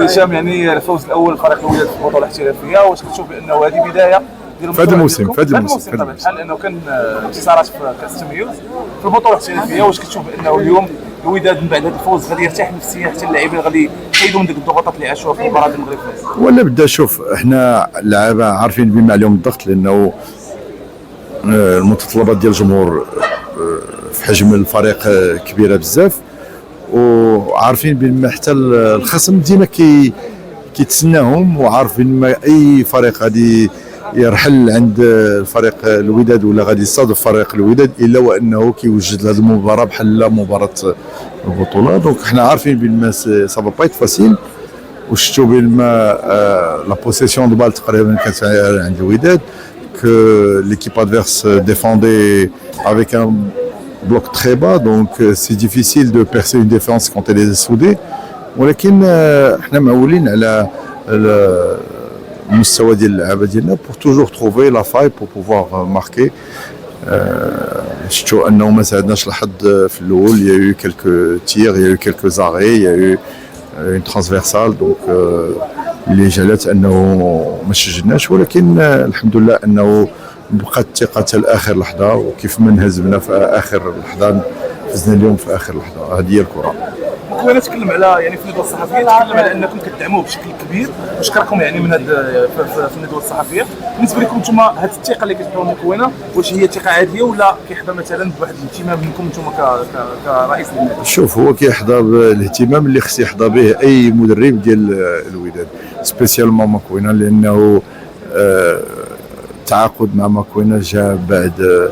هشام، يعني الفوز الاول لفريق الوداد في البطوله الاحترافيه، واش كتشوف بانه هذه بدايه ديال في هذا الموسم طبعا بحال لانه كان انتصارات في كاس التميز في البطوله الاحترافيه، واش كتشوف بانه اليوم الوداد من بعد هذا الفوز غادي يرتاح نفسيا حتى اللاعبين غادي يحيدوا من ديك الضغوطات اللي عاشوها في المباراه ديال المغرب؟ ولا بدا شوف، احنا اللعابه عارفين بما عليهم الضغط، لانه المتطلبات ديال الجمهور في حجم الفريق كبيره بزاف، وعارفين بما حتى الخصم ديما كيتسناهم، وعارف بما اي فريق غادي يرحل عند الفريق الوداد ولا غادي يصادف فريق الوداد الا وانه كيوجد لهذه المباراه بحال مباراه البطوله. دونك حنا عارفين بما سافا با فاسيل، وشفتوا بما لا بوسيسيون دو بال تقريبا كانت عند الوداد، que l'équipe adverse défendait avec un bloc très bas, donc c'est difficile de percer une défense quand elle est soudée. ولكن احنا معولين على المستوى ديال اللعابه ديالنا pour toujours trouver la faille pour pouvoir marquer. شفتوا انه ما ساعدناش الحظ في الاول، il y a eu quelques tirs, il y a eu quelques arrêts, il y a eu une transversale, donc اللي جعلت انه ما سجلناش، ولكن الحمد لله انه بقات الثقه حتى لاخر لحظه، وكيف ما انهزمنا في اخر لحظه فزنا اليوم في اخر لحظه. هذه هي الكره. وانا تكلم على يعني في الندوه الصحفيه، تكلم على انكم كتدعموه بشكل كبير، وشكركم يعني من هذا في الندوه الصحفيه. بالنسبه لكم انتم هذه الثقه اللي كتعطيو مكونه، واش هي ثقه عاديه ولا كيحظى مثلا بواحد الاهتمام منكم انتم كرئيس النادي؟ شوف، هو كيحظى بالاهتمام اللي خص يحظى به اي مدرب ديال الوداد، سبيسيالمون مكونه، لانه التعاقد مع مكونه جاء بعد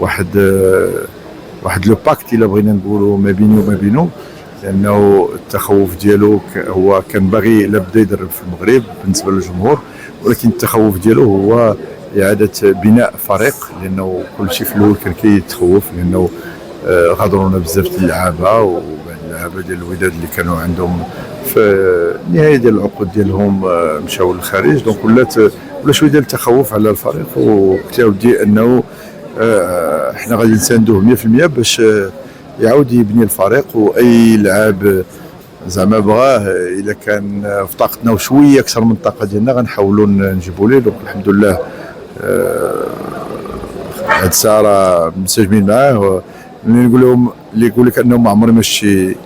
واحد لو باكت الا بغينا نقولوا ما بيني وما بينه، لانه التخوف ديالو هو كان باغي لا بدا يدرب في المغرب بالنسبه للجمهور، ولكن التخوف ديالو هو اعاده بناء فريق، لانه كل شيء في الاول كان كيتخوف، لانه غادرونا بزاف ديال اللعابه، وبعض اللعابه ديال الوداد اللي كانوا عندهم في النهايه ديال العقود ديالهم مشاو للخارج، دونك ولا شويه ديال التخوف على الفريق. وقلت له ودي انه احنا غادي نساندوه 100% باش يعاود يبني الفريق، واي لاعب زعما بغاه الا كان في طاقتنا وشويه اكثر من الطاقه ديالنا غنحاولوا نجيبوا ليه. دونك الحمد لله هاد الساعه راه منسجمين معاه، اللي يقول لك انه ما عمري ما شي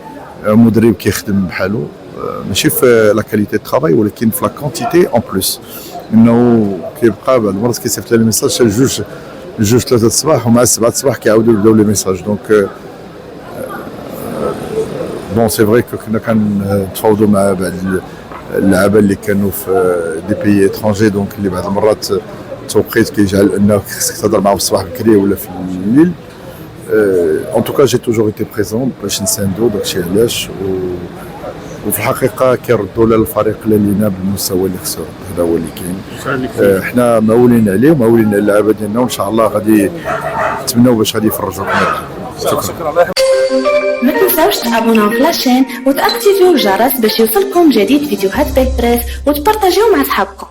مدرب كيخدم بحالو، ماشي في لا كاليتي طرافاي ولكن في لا كونتيتي اون بلوس، انه كيبقى بعض المرات كيصيفط لي ميساج حتى جوج ثلاثه الصباح، ومع 7 الصباح كيعاودوا يبداو لي ميساج. دونك بون سي فري كنا كنتفاوضوا مع بعض اللعابه اللي كانوا في دي بيي اترونجي، دونك اللي بعض المرات التوقيت كيجعل انك خصك تهضر معاهم الصباح بكري ولا في الليل. ان توكا جي توجور ايتي بريزون باش نساندو، داكشي علاش، وفي الحقيقه كيردوا للفريق لينا بالمستوى اللي خصو، هذا هو اللي كاين. احنا معولين عليه ومعولين على اللعابه ديالنا، وان شاء الله غادي نتمناو باش غادي يفرجوكم. شكرا. ما تنساوش تابوناو في لاشين وتاكتيفيو الجرس باش يوصلكم جديد فيديوهات بيك بريس، وتبارطاجيو مع صحابكم.